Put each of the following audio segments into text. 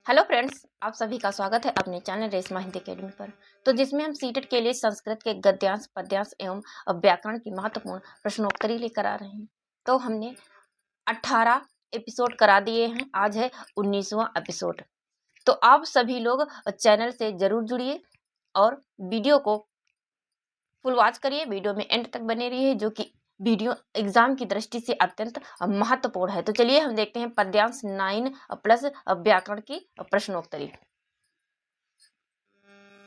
Hello friends, आप सभी का स्वागत है अपने चैनल रेशमा हिंदी अकेडमी पर। तो जिसमें हम सीटेट के लिए संस्कृत के गद्यांश, पद्यांश एवं व्याकरण की महत्वपूर्ण प्रश्नोत्तरी लेकर आ रहे हैं। तो हमने 18 एपिसोड करा दिए हैं, आज है 19वां एपिसोड। तो आप सभी लोग चैनल से जरूर जुड़िए और वीडियो को फुल वॉच करिए, वीडियो में एंड तक बने रहिए, जो कि वीडियो एग्जाम की दृष्टि से अत्यंत महत्वपूर्ण है। तो चलिए हम देखते हैं पद्यांश 9 प्लस व्याकरण की प्रश्नोत्तरी।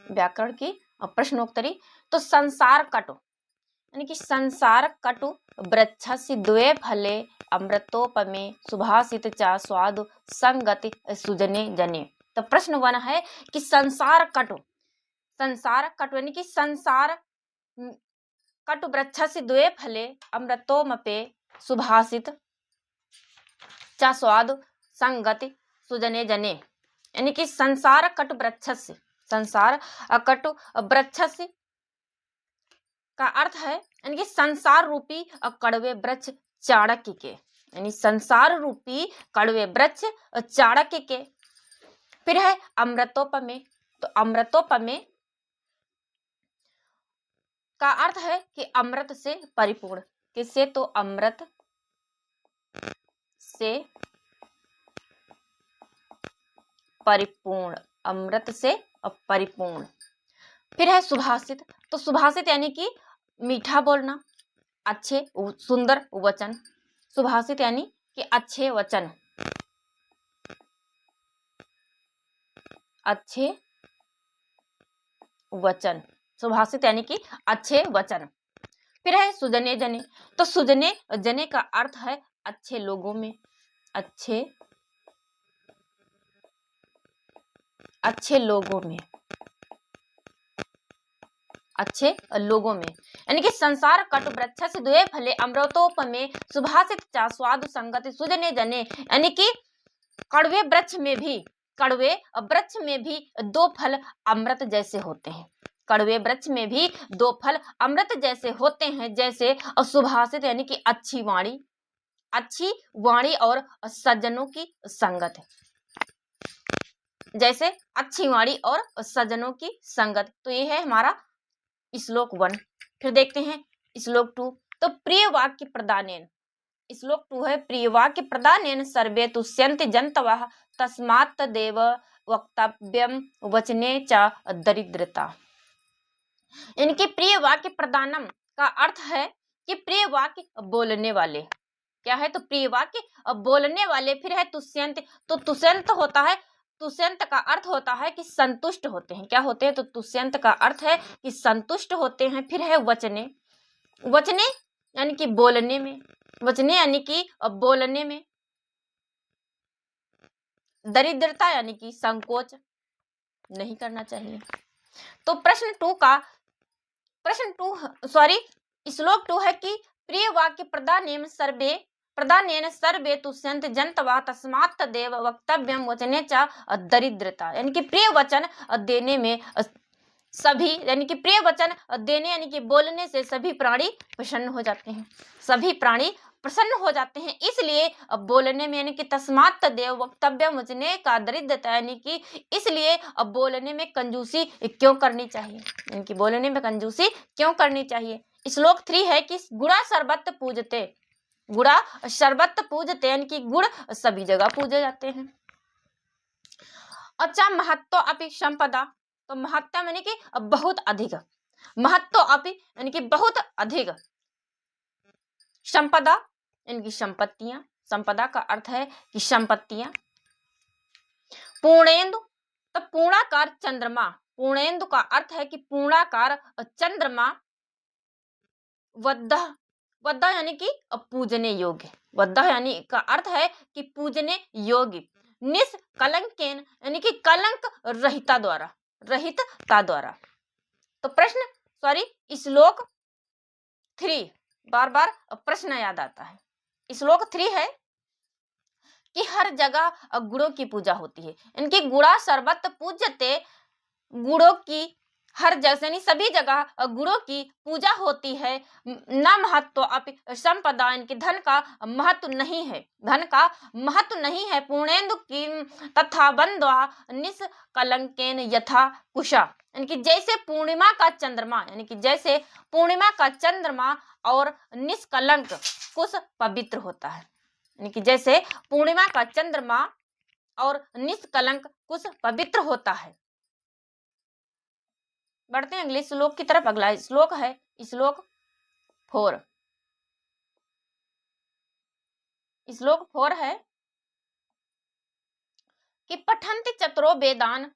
व्याकरण की प्रश्नोत्तरी। तो संसार कटु यानी कि संसार कटु वृक्षस्य द्वे फले अमृतोपमे सुभाषित चा स्वादु संगति सुजने जने। तो प्रश्न 1 है कि संसार कटु यानी कि संसार कटु वृक्षस्य द्वे फले अमृतोमपे सुभाषित चा स्वादु संगति सुजने जने। यानी कि संसार कटु वृक्षस्य, संसार कटु वृक्षस्य का अर्थ है यानी कि संसार रूपी कड़वे वृक्ष चाणक्य के, यानी संसार रूपी कड़वे वृक्ष चाणक्य के। फिर है अमृतोपमे। तो अमृतोपमे का अर्थ है कि अमृत से परिपूर्ण। किससे? तो अमृत से परिपूर्ण, अमृत से परिपूर्ण। फिर है सुभाषित। तो सुभाषित यानी कि मीठा बोलना, अच्छे सुंदर वचन। सुभाषित यानी कि अच्छे वचन, अच्छे वचन। सुभाषित यानी कि अच्छे वचन। फिर है सुजने जने। तो सुजने जने का अर्थ है अच्छे लोगों में, अच्छे लोगों में, अच्छे लोगों में। यानी कि संसार कटु वृक्षस्य द्वे फले अमृतोपमे सुभाषित चा स्वादु संगति सुजने जने। यानी कि कड़वे वृक्ष में भी दो फल अमृत जैसे होते हैं। कड़वे वृक्ष में भी दो फल अमृत जैसे होते हैं, जैसे सुभाषित यानी कि अच्छी वाणी और सज्जनों की संगत। जैसे अच्छी वाणी और सज्जनों की संगत। तो ये है हमारा श्लोक 1। फिर देखते हैं श्लोक 2। तो प्रिय वाक्य प्रदानेन। श्लोक 2 है प्रिय वाक्य प्रदानेन सर्वे तुष्यन्ति जन्तवः तस्मात् तदेव वक्तव्यम वचने च दरिद्रता। इनके प्रिय वाक्य प्रदानम का अर्थ है कि प्रिय वाक्य बोलने वाले। क्या है? तो प्रिय वाक्य बोलने वाले। फिर है तुष्यन्त। तो तुष्यंत होता है, तुष्यंत का अर्थ होता है कि संतुष्ट होते हैं। क्या होते हैं? तो तुष्यंत का अर्थ है कि संतुष्ट होते हैं। फिर है वचने। वचने यानी कि बोलने में, वचने यानी कि बोलने में। दरिद्रता यानी कि संकोच नहीं करना चाहिए। तो श्लोक 2 है कि प्रिय वाक्य प्रदानेन सर्वे तुष्यन्ति जन्तवः तस्मात् तदेव वक्तव्यम वचने च दरिद्रता। यानी कि प्रिय वचन देने में सभी, यानी कि प्रिय वचन देने यानी कि बोलने से सभी प्राणी प्रसन्न हो जाते हैं। सभी प्राणी प्रसन्न हो जाते हैं, इसलिए अब बोलने में यानी कि तस्मात् तदेव वक्तव्यम वचने का दरिद्रता, यानी कि इसलिए अब बोलने में कंजूसी क्यों करनी चाहिए, यानी कि बोलने में कंजूसी क्यों करनी चाहिए। श्लोक 3 है कि गुड़ा सर्वत्र पूजते। गुड़ा सर्वत्र पूजते यानी कि गुड़ सभी जगह पूजे जाते हैं। अच्छा, महत्व अपि संपदा। तो महत्व यानी कि बहुत अधिक, महत्व अपि यानी कि बहुत अधिक, संपदा यानी कि संपत्तियां। संपदा का अर्थ है कि संपत्तियां। पूर्णेन्दु। तो पूर्णाकार चंद्रमा। पूर्णेन्दु का अर्थ है कि पूर्णाकार चंद्रमा। वद्ध, वद्ध यानी कि पूजने योग्य। वद्ध यानी का अर्थ है कि पूजने योग्य। निष्कलंकेन यानी कि कलंक रहिता द्वारा। तो श्लोक 3, बार बार प्रश्न याद आता है। श्लोक 3 है कि हर जगह गुड़ों की पूजा होती है। इनकी गुड़ा सर्वत्र पूज्यते। गुड़ों की हर जगह यानी सभी जगह गुणों की पूजा होती है। न महत्व अपि संपदा, इनके धन का महत्व नहीं है, धन का महत्व नहीं है। पूर्णेन्दु की तथा बंध्वा निष्कलंकेन यथा कुशा, यानी कि जैसे पूर्णिमा का चंद्रमा, यानी कि जैसे पूर्णिमा का चंद्रमा और निष्कलंक कुश पवित्र होता है, यानी कि जैसे पूर्णिमा का चंद्रमा और निष्कलंक कुश पवित्र होता है। बढ़ते हैं अगले श्लोक की तरफ। अगला श्लोक है श्लोक 4। श्लोक 4 है कि पठन्ति चतुरो वेदान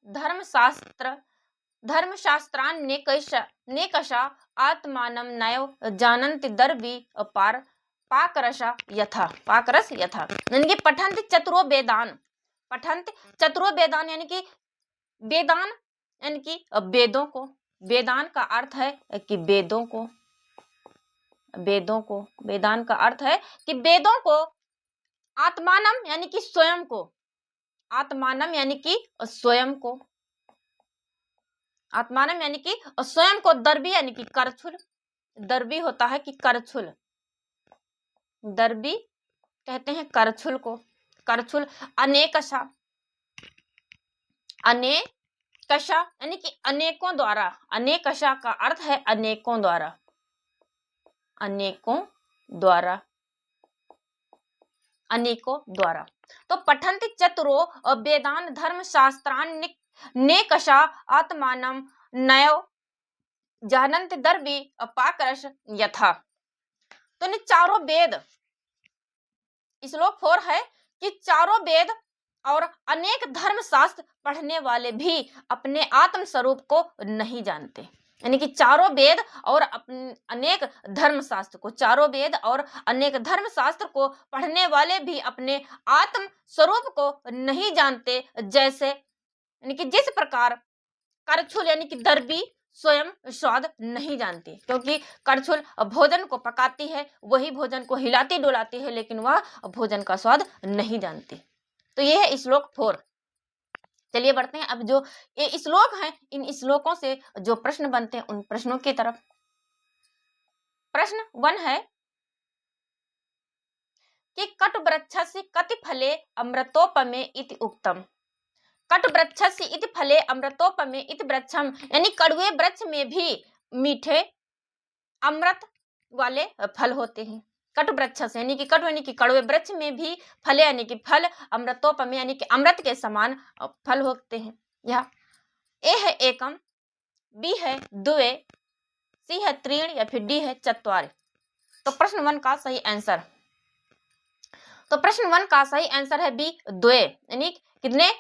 धर्मशास्त्रान् नेकषा आत्मानं नैव जानन्ति दर्वी पाकरस यथा, यानी कि पठन्ति चतुरो वेदान, पठन्ति चतुरो वेदान यानी कि वेदान यानी कि वेदों को, वेदान का अर्थ है कि वेदों को, वेदान का अर्थ है कि वेदों को, आत्मानम यानी कि स्वयं को, आत्मानम यानी कि स्वयं को, आत्मानम यानी कि स्वयं को, दर्वी यानी कि करछुल, दर्वी होता है कि करछुल, दर्वी कहते हैं करछुल को, करछुल। अनेकशा, अनेकशा यानी कि अनेकों द्वारा, अनेकशा का अर्थ है अनेकों द्वारा, अनेकों द्वारा, अनेकों द्वारा। तो पठन्ति चतुरो वेदान धर्मशास्त्रान् नेकषा आत्मानं नैव जानन्ति दर्वी पाकरस यथा। तो इन चारों वेद, श्लोक 4 है कि चारों वेद और अनेक धर्मशास्त्र पढ़ने वाले भी अपने आत्म स्वरूप को नहीं जानते, यानी कि चारों वेद और अनेक धर्मशास्त्र को, चारों वेद और अनेक धर्मशास्त्र को पढ़ने वाले भी अपने आत्म स्वरूप को नहीं जानते, जैसे यानी कि जिस प्रकार करछुल यानी कि दर्वी स्वयं स्वाद नहीं जानती, क्योंकि करछुल भोजन को पकाती है, वही भोजन को हिलाती डुलाती है, लेकिन वह भोजन का स्वाद नहीं जानती। तो ये है श्लोक 4। चलिए बढ़ते हैं अब जो ये श्लोक हैं, इन श्लोकों से जो प्रश्न बनते हैं उन प्रश्नों की तरफ। प्रश्न 1 है कि कटवृक्षस्य कति फले अमृतोपमे इति उक्तम। कटवृक्षस्य इति फले अमृतोपमे इति वृक्षम, यानी कड़वे वृक्ष में भी मीठे अमृत वाले फल होते हैं। कटवृक्ष से यानी कि कटु यानी कि कड़वे वृक्ष में भी फले यानी कि फल, अमृतोपमे यानी कि अमृत के समान फल होते हैं। यह ए है एकम, बी है द्वे, सी है त्रीण या फिर डी है चत्वारि। तो प्रश्न 1 का सही आंसर, तो प्रश्न 1 का सही आंसर है बी द्वे, यानी कितने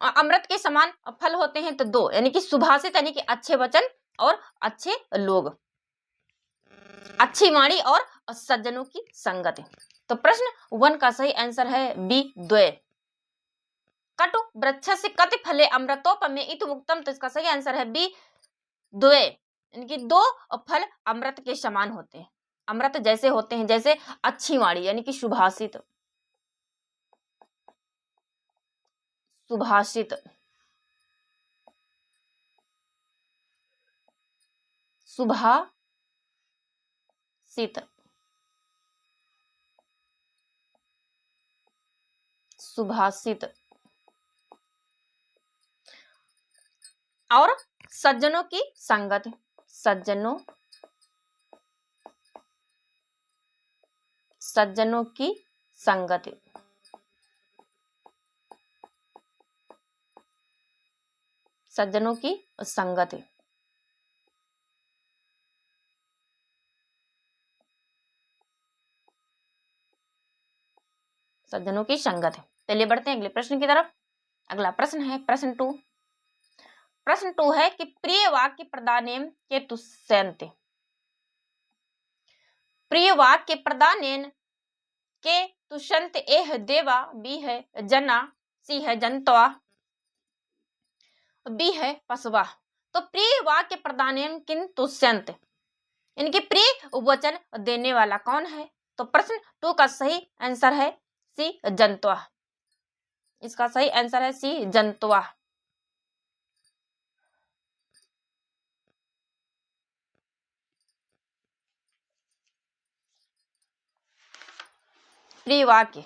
अमृत के समान फल होते हैं, तो 2, यानी कि सुभाषित यानी कि अच्छे वचन और अच्छे लोग, अच्छी वाणी और सज्जनों की संगति। तो प्रश्न 1 का सही आंसर है बी द्वे। कटु वृक्षस्य कति फले अमृतोपमे इति उक्तम, तो इसका सही आंसर है बी द्वे, यानी कि 2 फल अमृत के समान होते हैं, अमृत जैसे होते हैं, जैसे अच्छी वाणी यानी कि सुभाषित, सुभाषित, सुभाषित, सुभाषित और सज्जनों की संगत, सज्जनों की संगति, सज्जनों की संगति। सज्जनों की संगत है। चलिए बढ़ते हैं अगले प्रश्न की तरफ। अगला प्रश्न है प्रश्न 2। प्रश्न 2 है कि प्रिय वाक्य प्रदानेन के तुष्यन्ते। प्रिय वाक्य प्रदानेन के तुष्यन्ते, ए है देवा, बी है जना, सी है जंतवा, बी है पशवा। तो प्रिय वाक्य प्रदानेन किन तुष्यन्ते, इनके प्रिय वचन देने वाला कौन है? तो प्रश्न 2 का सही आंसर है सी जंतवा, इसका सही आंसर है सी जंतवा। प्रिय वाक्य,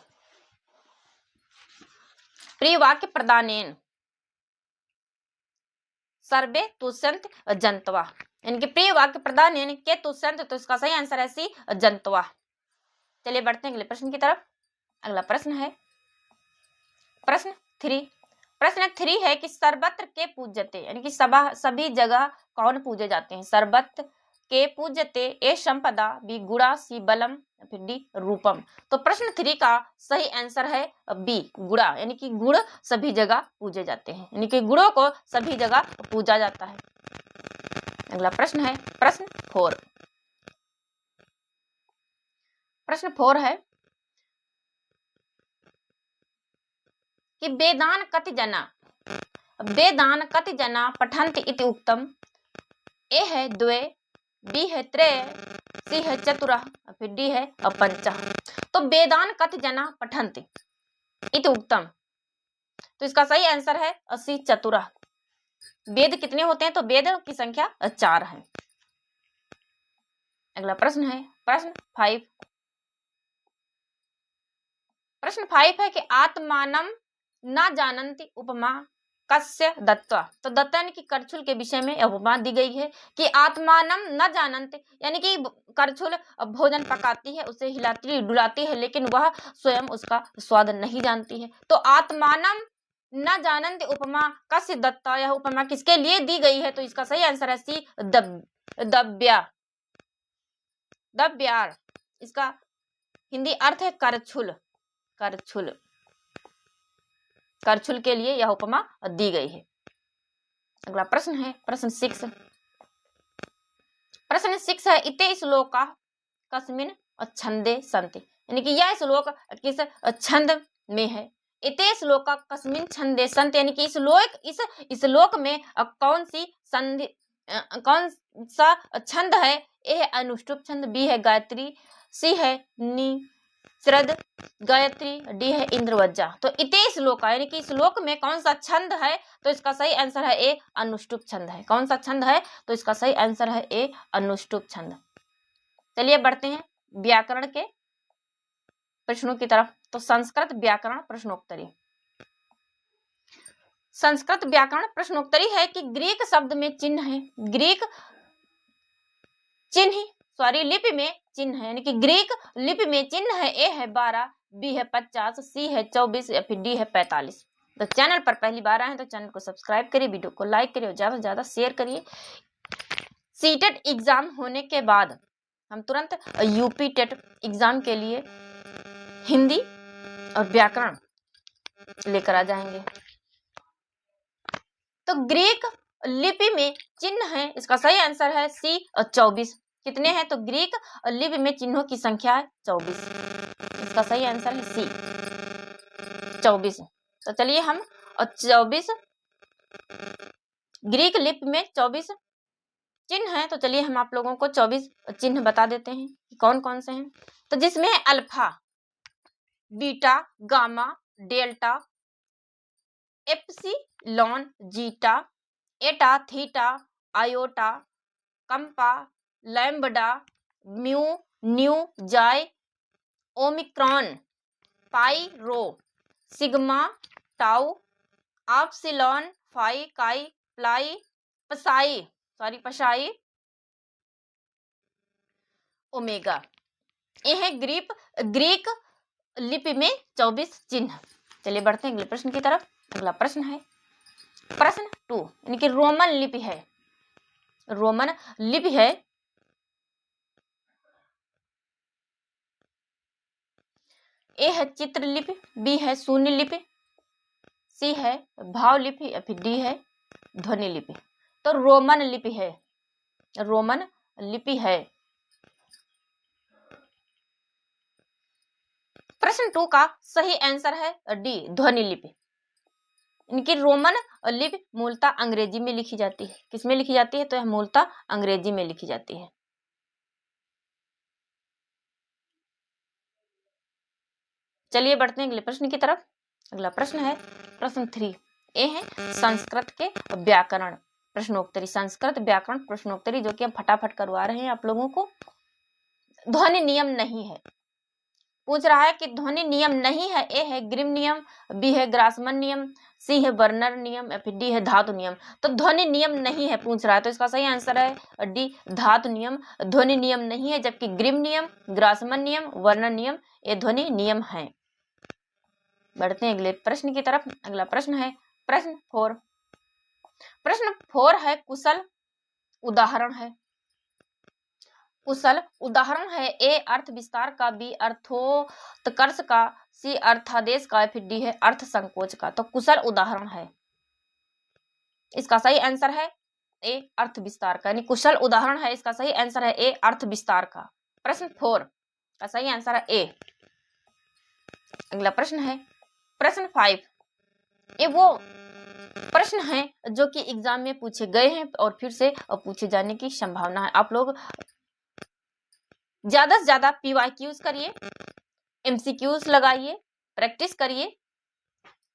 प्रिय वाक्य प्रदानेन सर्वे तुष्यन्त जन्तवा, यानी कि प्रिय वाक्य प्रदानेन के तुष्यन्त, तो इसका सही आंसर है सी जन्तवा। चलिए बढ़ते हैं अगले प्रश्न की तरफ। अगला प्रश्न है प्रश्न 3। प्रश्न 3 है कि सर्वत्र के पूज्यते, यानी कि सभी जगह कौन पूजे जाते हैं। सर्वत्र के पूज्यते ए संपदा, बी गुणा, सी बलम, फिर डी रूपम। तो प्रश्न 3 का सही आंसर है बी गुणा, यानी कि गुण सभी जगह पूजे जाते हैं, यानी कि गुणों को सभी जगह पूजा जाता है। अगला प्रश्न है प्रश्न 4। प्रश्न 4 है कि वेदान कति जना पठन्ति इति उक्तम। ए है द्वे, बी है त्रय, सी है चतुरः, फिर डी है पंचः। तो वेदान कति जना पठन्ति इति उक्तम, तो इसका सही आंसर है सी चतुरः। वेद कितने होते हैं, तो वेद की संख्या 4 है। अगला प्रश्न है प्रश्न 5। प्रश्न 5 है कि आत्मानं न जानन्ति उपमा कस्य दत्वा। तो दत्ता यानी कि करछुल के विषय में उपमा दी गई है कि आत्मानं न जानन्ति, यानी कि करछुल भोजन पकाती है, उसे हिलाती डुलाती है, लेकिन वह स्वयं उसका स्वाद नहीं जानती है। तो आत्मानं न जानन्ति उपमा कस्य दत्ता, यह उपमा किसके लिए दी गई है, तो इसका सही आंसर है सी दव्यार। इसका हिंदी अर्थ है करछुल। करछुल के लिए यह उपमा दी गई है। अगला प्रश्न है प्रश्न 6। प्रश्न 6 है इते श्लोका कस्मिन् छंदे सन्ति, यानी कि यह श्लोक किस छंद में है। इते श्लोका कस्मिन् छंदे सन्ति, यानी कि इस श्लोक में कौन सा छंद है। ए है अनुष्टुप छंद, बी है गायत्री, सी है निषद गायत्री, डी है इंद्रवज्जा। तो इते श्लोका, यानी कि श्लोक में कौन सा छंद है, तो इसका सही आंसर है ए अनुष्टुप छंद है। कौन सा छंद है, तो इसका सही आंसर है ए अनुष्टुप छंद। चलिए बढ़ते हैं व्याकरण के प्रश्नों की तरफ। तो संस्कृत व्याकरण प्रश्नोत्तरी। संस्कृत व्याकरण प्रश्नोत्तरी है कि ग्रीक शब्द में चिन्ह है, लिपि में चिन्ह है, यानी कि ग्रीक लिपि में चिन्ह है। ए है 12, बी है 50, सी है 24 या फिर डी है 45। तो चैनल पर पहली बार आए हैं तो चैनल को सब्सक्राइब करिए, वीडियो को लाइक करिए और ज्यादा से ज्यादा शेयर करिए। सीटेट एग्जाम होने के बाद हम तुरंत यूपी टेट एग्जाम के लिए हिंदी और व्याकरण लेकर आ जाएंगे। तो ग्रीक लिपि में चिन्ह है, इसका सही आंसर है सी 24। कितने हैं, तो ग्रीक लिपि में चिन्हों की संख्या है 24। इसका सही आंसर है सी 24। तो चलिए हम 24 ग्रीक लिपि में 24 चिन्ह है, तो चलिए हम आप लोगों को 24 चिन्ह बता देते हैं कि कौन कौन से हैं। तो जिसमें है alpha, beta, gamma, delta, epsilon, zeta, eta, theta, iota, kappa, lambda, mu, nu, xi, omicron, pi, rho, sigma, tau, epsilon, phi, chi, प्लाई, पसाई, ओमेगा। ये है ग्रीक लिपि में 24 चिन्ह। चलिए बढ़ते हैं अगले प्रश्न की तरफ। अगला प्रश्न है प्रश्न 2, यानी कि रोमन लिपि है। ए है चित्र लिपि, बी है शून्य लिपि, सी है भाव लिपि या फिर डी है ध्वनि लिपि। तो रोमन लिपि है। प्रश्न 2 का सही आंसर है डी ध्वनि लिपि। इनकी रोमन लिपि मूलतः अंग्रेजी में लिखी जाती है। किसमें लिखी जाती है, तो यह मूलतः अंग्रेजी में लिखी जाती है। चलिए बढ़ते हैं अगले प्रश्न की तरफ। अगला प्रश्न है प्रश्न 3। ये है संस्कृत के व्याकरण प्रश्नोत्तरी। संस्कृत व्याकरण प्रश्नोत्तरी जो कि हम फटाफट करवा रहे हैं आप लोगों को। ध्वनि नियम नहीं है, पूछ रहा है कि ध्वनि नियम नहीं है। ए है ग्रिम नियम, बी है ग्रासमन नियम, सी है बर्नर नियम या फिर डी है धातु नियम। तो ध्वनि नियम नहीं है पूछ रहा है, तो इसका सही आंसर है डी धातु नियम। ध्वनि नियम नहीं है, जबकि ग्रिम नियम, ग्रासमन नियम, वर्नर नियम ये ध्वनि नियम है। बढ़ते हैं अगले प्रश्न की तरफ। अगला प्रश्न है प्रश्न 4। प्रश्न 4 है कुशल उदाहरण है। कुशल उदाहरण है। ए अर्थ विस्तार का, बी अर्थोत्कर्ष का, सी अर्थादेश का, फिर डी है अर्थ संकोच का। तो कुशल उदाहरण है, इसका सही आंसर है ए अर्थ विस्तार का, यानी कुशल उदाहरण है, इसका सही आंसर है ए अर्थ विस्तार का। प्रश्न 4 का सही आंसर है ए। अगला प्रश्न है प्रश्न 5। ये वो प्रश्न है जो कि एग्जाम में पूछे गए हैं और फिर से पूछे जाने की संभावना है। आप लोग ज्यादा से ज्यादा PYQs करिए, MCQs लगाइए, प्रैक्टिस करिए,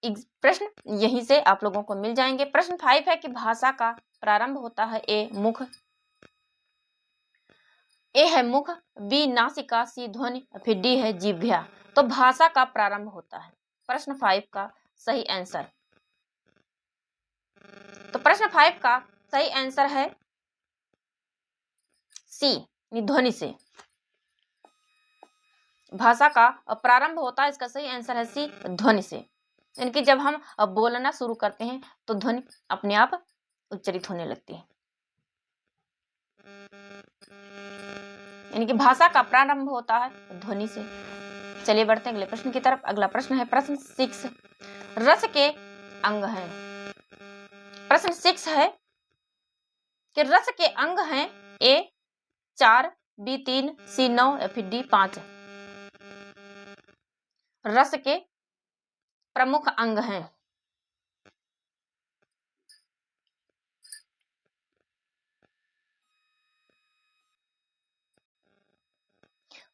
प्रश्न यहीं से आप लोगों को मिल जाएंगे। प्रश्न 5 है कि भाषा का प्रारंभ होता है। ए है मुख, बी नासिका, सी ध्वनि, फिर डी है जिह्वा। तो भाषा का प्रारंभ होता है प्रश्न 5 का सही आंसर। तो प्रश्न 5 का सही आंसर है सी, ध्वनि से भाषा का प्रारंभ होता है, इसका सही आंसर है सी ध्वनि से। यानी जब हम बोलना शुरू करते हैं तो ध्वनि अपने आप उच्चारित होने लगती है, यानी कि भाषा का प्रारंभ होता है ध्वनि से। चलिए बढ़ते हैं अगले प्रश्न की तरफ। अगला प्रश्न है प्रश्न 6। रस के अंग हैं। प्रश्न 6 है कि रस के अंग हैं। ए 4, बी 3, सी 9 या फिर डी 5। रस के प्रमुख अंग हैं।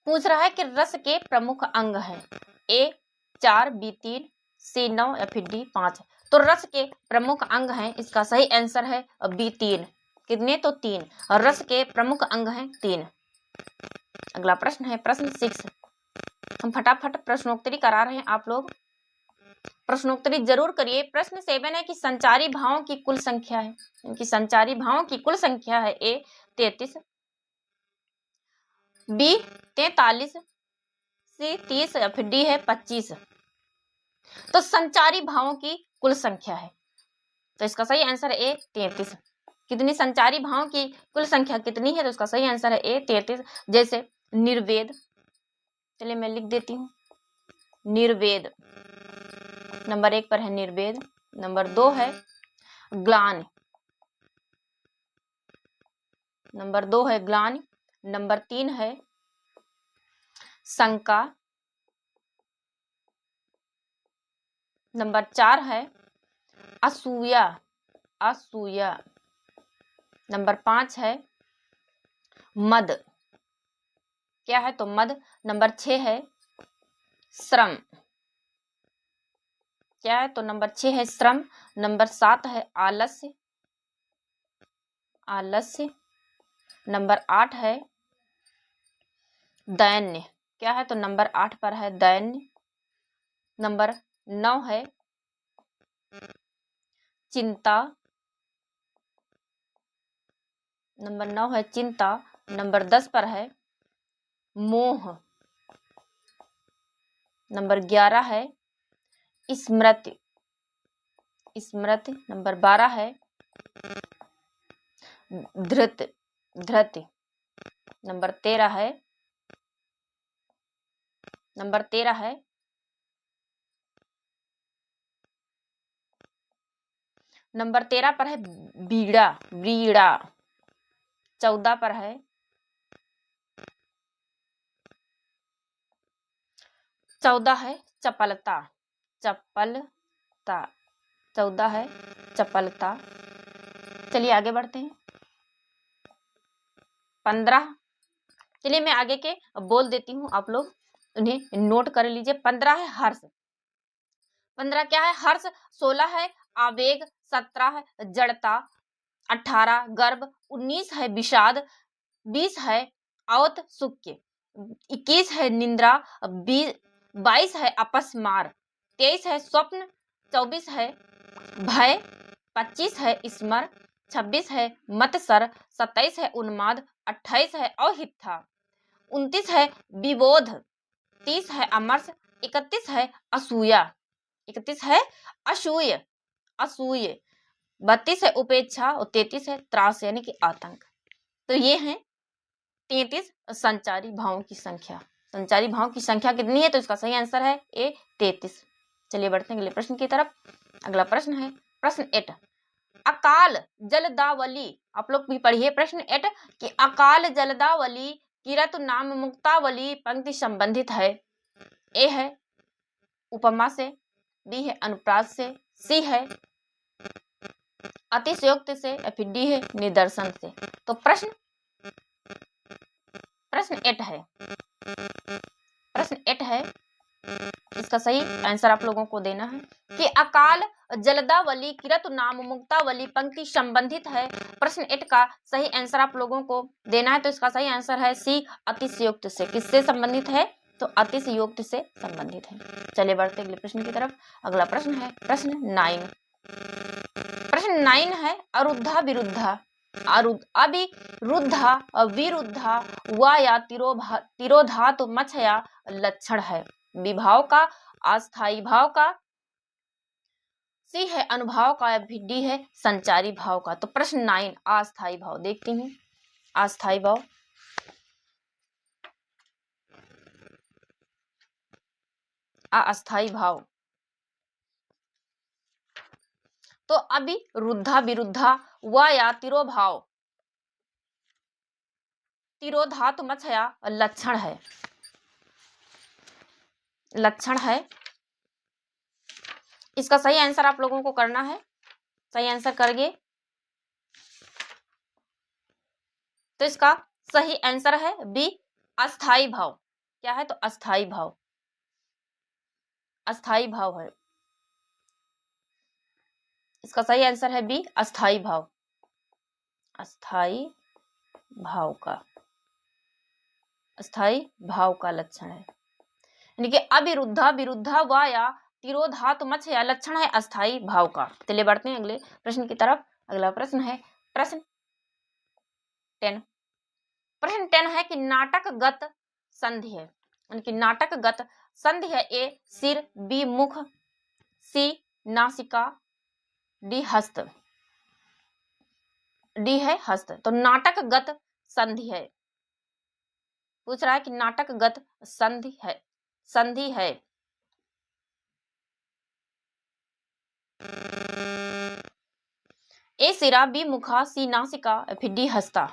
पूछ रहा है कि रस के प्रमुख अंग हैं। ए 4, बी 3, सी 9 या फिर डी 5। तो रस के प्रमुख अंग हैं, इसका सही आंसर है बी 3। कितने? तो 3। और रस के प्रमुख अंग हैं 3। अगला प्रश्न है प्रश्न 6। हम फटाफट प्रश्नोत्तरी करा रहे हैं, आप लोग प्रश्नोत्तरी जरूर करिए। प्रश्न 7 है कि संचारी भावों की कुल संख्या है। इनकी संचारी भावों की कुल संख्या है। ए 33, बी 43, सी 30 या फिर डी है 25। तो संचारी भावों की कुल संख्या है, तो इसका सही आंसर है ए 33। कितनी संचारी भावों की कुल संख्या कितनी है? तो इसका सही आंसर है ए 33। जैसे निर्वेद, चलिए मैं लिख देती हूँ। निर्वेद नंबर 1 पर है निर्वेद, नंबर 2 है ग्लानि, नंबर 2 है ग्लानि, नंबर 3 है शंका, नंबर 4 है असूया, नंबर 5 है मद, क्या है? तो मद। नंबर 6 है श्रम, क्या है? तो नंबर 6 है श्रम। नंबर 7 है आलस्य, नंबर 8 है दैन्य, क्या है? तो नंबर 8 पर है दैन्य। नंबर 9 है चिंता, नंबर 9 है चिंता। नंबर 10 पर है मोह। नंबर 11 है स्मृति, नंबर 12 है धृति। नंबर 13 है नंबर 13 पर है बीड़ा। 14 पर है चपलता। 14 है चपलता। चलिए आगे बढ़ते हैं। 15, चलिए मैं आगे के बोल देती हूँ, आप लोग उन्हें नोट कर लीजिए। 15 है हर्ष। 15 क्या है? हर्ष। 16 है आवेग। 17 है जड़ता। 18 गर्व। 19 है विषाद। 20 है औत सुख्य। 21 है निंद्रा, 22 है अपस्मार, 23 है स्वप्न, 24 है भय, 25 है स्मर, 26 है मत्सर, 27 है उन्माद, 28 है अहित्था, 29 है विबोध, 30 है अमर्ष, 31 है असूया, 31 है असूय, 32 है उपेक्षा और 33 है त्रास यानी कि आतंक। तो ये है 33 संचारी भावों की संख्या। संचारी भाव की संख्या कितनी है? तो इसका सही आंसर है ए 33। चलिए बढ़ते हैं अगले प्रश्न की तरफ। अगला प्रश्न है प्रश्न 8, अकाल जलदावली। आप लोग भी पढ़िए प्रश्न 8 कि अकाल जलदावली किरत नाम मुक्तावली पंक्ति संबंधित है। ए है उपमा से, बी है अनुप्रास से, सी है अतिशयोक्ति से या फिर डी है निदर्शन से। तो प्रश्न 8 है, प्रश्न 8 है, इसका सही आंसर आप लोगों को देना है कि अकाल जलदावली किरत नाम मुक्तावली पंक्ति संबंधित है। प्रश्न 8 का सही आंसर आप लोगों को देना है। तो इसका सही आंसर है सी अतिशयोक्ति से। किससे संबंधित है? तो अतिशयोक्ति से संबंधित है। चलिए बढ़ते अगले प्रश्न की तरफ। अगला प्रश्न है प्रश्न 9। प्रश्न 9 है अरुद्धा विरुद्धा। अविरुद्धा विरुद्धा व या तिरोधातु मछया लक्षण है। विभाव का, अस्थाई भाव का, सी है अनुभाव का या फिर डी है संचारी भाव का। तो प्रश्न 9 अस्थाई भाव देखती हूँ। अस्थाई भाव, अस्थाई भाव तो अविरुद्धा विरुद्धा व या तिरोभाव तिरोधातु मछया लक्षण है। लक्षण है। इसका सही आंसर आप लोगों को करना है। सही आंसर करिए। तो इसका सही आंसर है बी अस्थाई भाव। क्या है? तो अस्थाई भाव। अस्थाई भाव है। इसका सही आंसर है बी अस्थाई भाव। अस्थाई भाव का, अस्थाई भाव का लक्षण है। यानी कि अविरुद्धा विरुद्धा व या तिरोधातु मछया लक्षण है अस्थाई भाव का। चलिए बढ़ते हैं अगले प्रश्न की तरफ। अगला प्रश्न है प्रश्न 10। प्रश्न 10 है कि नाटकगत संधि है। यानी कि नाटकगत संधि है। ए सिर, बी मुख, सी नासिका, डी हस्त। डी है हस्त। तो नाटकगत संधि है। पूछ रहा है कि नाटकगत संधि है, संधि है। ए सिरा, बी मुखा, सी नासिका, फिर डी हस्ता।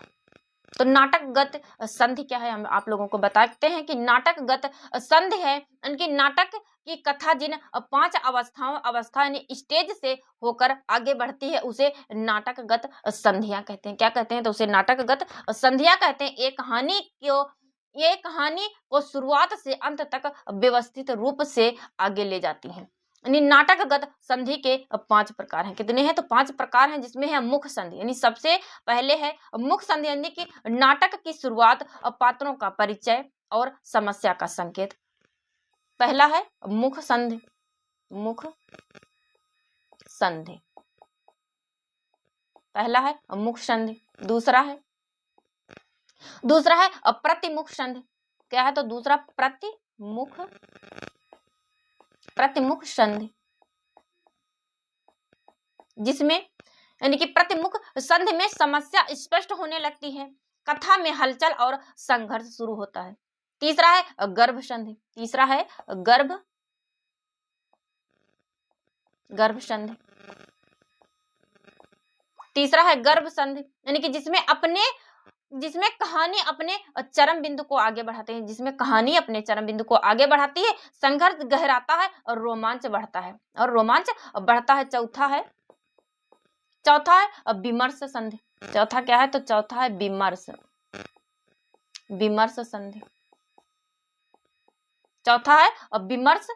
तो नाटकगत संधि क्या है? हम आप लोगों को बताते हैं कि नाटकगत संधि है उनकी नाटक की कथा जिन 5 अवस्था यानी स्टेज से होकर आगे बढ़ती है उसे नाटकगत संधियां कहते हैं। क्या कहते हैं? तो उसे नाटकगत संधियां कहते हैं। ये कहानी को शुरुआत से अंत तक व्यवस्थित रूप से आगे ले जाती है। यानी नाटकगत संधि के 5 प्रकार हैं। कितने हैं? तो 5 प्रकार हैं, जिसमें है मुख्य संधि। यानी सबसे पहले है मुख्य संधि, यानी कि नाटक की शुरुआत पात्रों का परिचय और समस्या का संकेत। पहला है मुख्य संधि। मुख्य संधि पहला है मुख्य संधि। दूसरा है प्रतिमुख संधि। क्या है? तो दूसरा प्रतिमुख संधि, जिसमें यानी कि प्रतिमुख संधि में समस्या स्पष्ट होने लगती है, कथा में हलचल और संघर्ष शुरू होता है। तीसरा है गर्भ संधि। तीसरा है गर्भ संधि। तीसरा है गर्भ संधि, यानी कि जिसमें कहानी अपने चरम बिंदु को आगे बढ़ाते हैं, जिसमें कहानी अपने चरम बिंदु को आगे बढ़ाती है, संघर्ष गहराता है और रोमांच बढ़ता है। चौथा है विमर्श संधि। चौथा क्या है? तो चौथा है विमर्श संधि। चौथा है विमर्श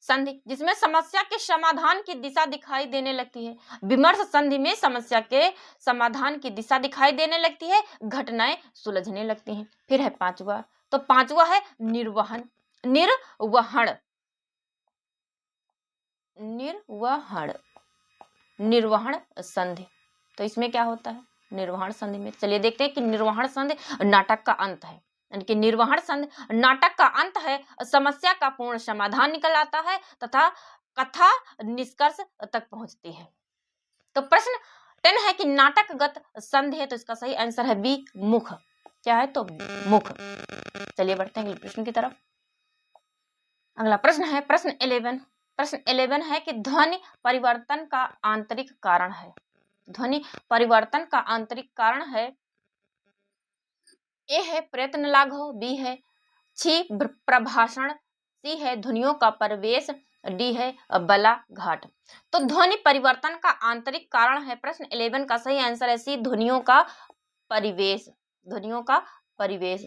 संधि, जिसमें समस्या के समाधान की दिशा दिखाई देने लगती है। विमर्श संधि में समस्या के समाधान की दिशा दिखाई देने लगती है, घटनाएं सुलझने लगती हैं। फिर है पांचवा तो पांचवा है निर्वहन, निर्वहन, निर्वहन, निर्वहन संधि। तो इसमें क्या होता है निर्वहन संधि में, चलिए देखते हैं कि निर्वहन संधि नाटक का अंत है, यानी कि निर्वहन संधि नाटक का अंत है, समस्या का पूर्ण समाधान निकल आता है तथा कथा निष्कर्ष तक पहुंचती है। तो प्रश्न 10 है कि नाटकगत संधि है, तो इसका सही आंसर है बी मुख। क्या है तो मुख। चलिए बढ़ते हैं अगले प्रश्न की तरफ। अगला प्रश्न है प्रश्न 11। प्रश्न 11 है कि ध्वनि परिवर्तन का आंतरिक कारण है। ध्वनि परिवर्तन का आंतरिक कारण है, ए है प्रयत्न लाघव, बी है छी प्रभाषण, सी है ध्वनियों का प्रवेश, डी है बला घाट। तो ध्वनि परिवर्तन का आंतरिक कारण है प्रश्न 11 का सही आंसर है सी ध्वनियों का परिवेश, ध्वनियों का परिवेश।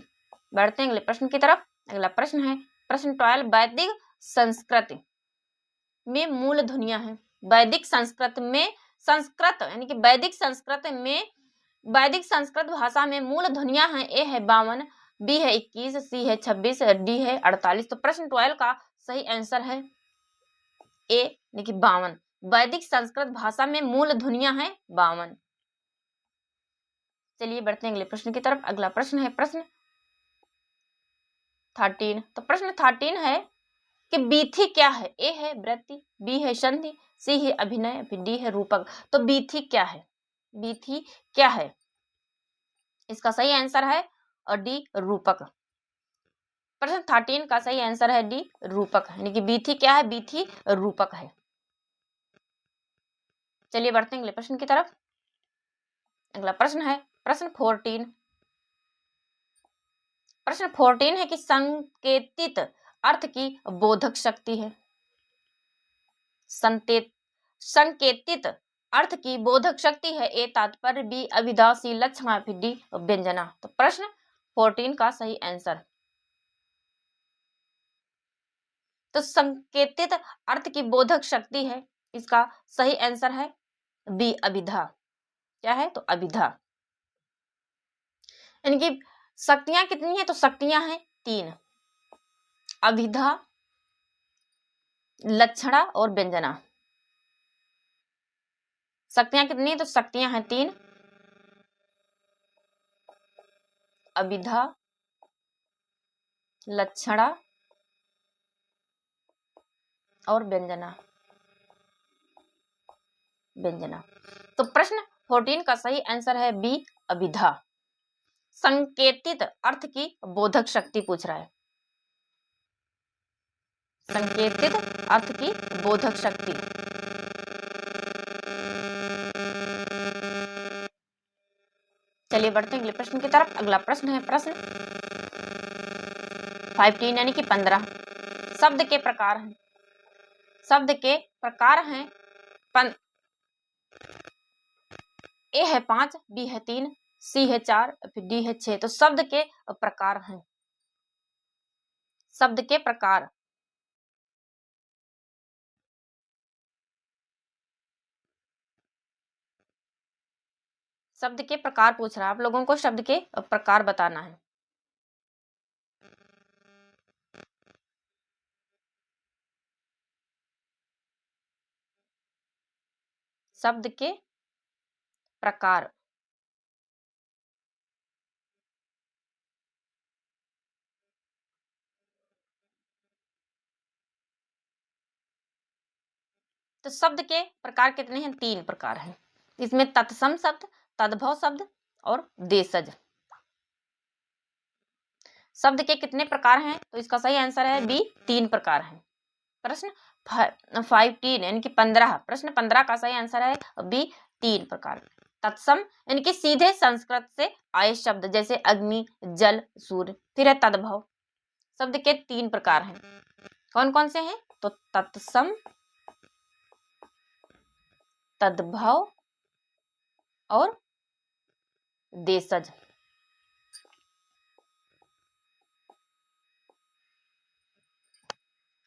बढ़ते हैं अगले प्रश्न की तरफ। अगला प्रश्न है प्रश्न 12। वैदिक संस्कृत में मूल ध्वनियां हैं। वैदिक संस्कृत में, संस्कृत यानी कि वैदिक संस्कृत में, वैदिक संस्कृत भाषा में मूल ध्वनियां हैं, ए है 52, बी है 21, सी है 26, डी है 48। तो प्रश्न 12 का सही आंसर है ए यानी कि 52। वैदिक संस्कृत भाषा में मूल ध्वनियां हैं 52। चलिए बढ़ते हैं अगले प्रश्न की तरफ। अगला प्रश्न है प्रश्न 13। तो प्रश्न 13 है कि बीथी क्या है, ए है वृत्ति, बी है संधि, सी है अभिनय, फिर डी है रूपक। तो बीथी क्या है, बीथी क्या है, इसका सही आंसर है डी रूपक। प्रश्न 13 का सही आंसर है डी रूपक, यानी कि बीथी क्या है, बीथी रूपक है। चलिए बढ़ते हैं अगले प्रश्न की तरफ। अगला प्रश्न है प्रश्न 14। प्रश्न 14 है कि संकेतित अर्थ की बोधक शक्ति है। संकेतित अर्थ की बोधक शक्ति है, ए तात्पर्य, बी अभिधा, सी लक्षण, फिर डी व्यंजना। तो प्रश्न 14 का सही आंसर, तो संकेतित अर्थ की बोधक शक्ति है, इसका सही आंसर है बी अभिधा। क्या है तो अभिधा। यानी कि शक्तियां कितनी है, तो शक्तियां हैं 3, अभिधा, लक्षणा और व्यंजना। शक्तियां कितनी है, तो शक्तियां हैं 3, अभिधा, लक्षणा और व्यंजना, व्यंजना। तो प्रश्न 14 का सही आंसर है बी अभिधा। संकेतित अर्थ की बोधक शक्ति पूछ रहा है, संकेतित अर्थ की बोधक शक्ति। चलिए बढ़ते हैं अगले प्रश्न की तरफ। अगला प्रश्न है प्रश्न 15 यानी कि 15। शब्द के प्रकार हैं, शब्द के प्रकार हैं, ए है 5, बी है 3, सी है 4, फिर डी है 6। तो शब्द के प्रकार हैं, शब्द के प्रकार, शब्द के प्रकार पूछ रहा है, आप लोगों को शब्द के प्रकार बताना है। शब्द के प्रकार, तो शब्द के प्रकार कितने हैं, 3 प्रकार हैं। इसमें तत्सम शब्द, तद्भव शब्द और देशज। शब्द के कितने प्रकार हैं, तो इसका सही आंसर है बी 3 प्रकार हैं। प्रश्न 15 यानी कि 15, प्रश्न 15 का सही आंसर है बी 3 प्रकार। तत्सम यानी कि सीधे संस्कृत से आए शब्द, जैसे अग्नि, जल, सूर्य। फिर है तद्भव, शब्द के 3 प्रकार हैं, कौन कौन से हैं, तो तत्सम, तद्भव और देशज।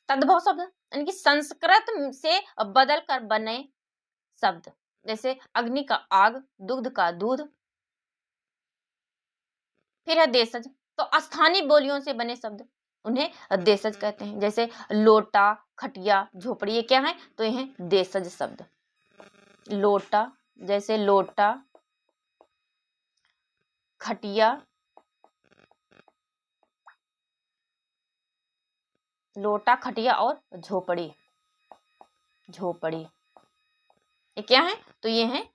तद्भव शब्द यानी कि संस्कृत से बदल कर बने शब्द, जैसे अग्नि का आग, दुग्ध का दूध। फिर है देशज, तो स्थानीय बोलियों से बने शब्द उन्हें देशज कहते हैं। जैसे लोटा, खटिया, झोपड़ी, ये क्या है? तो ये हैं देशज शब्द। लोटा, जैसे लोटा, खटिया, लोटा, खटिया और झोपड़ी, झोपड़ी, ये क्या है? तो ये हैं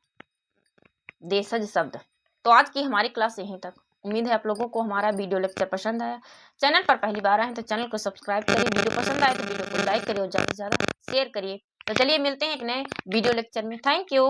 देशज शब्द। तो आज की हमारी क्लास यहीं तक। उम्मीद है आप लोगों को हमारा वीडियो लेक्चर पसंद आया। चैनल पर पहली बार आए हैं तो चैनल को सब्सक्राइब करिए, वीडियो पसंद आए तो वीडियो को लाइक करिए और ज़्यादा से ज़्यादा शेयर करिए। तो चलिए मिलते हैं एक नए वीडियो लेक्चर में। Thank you.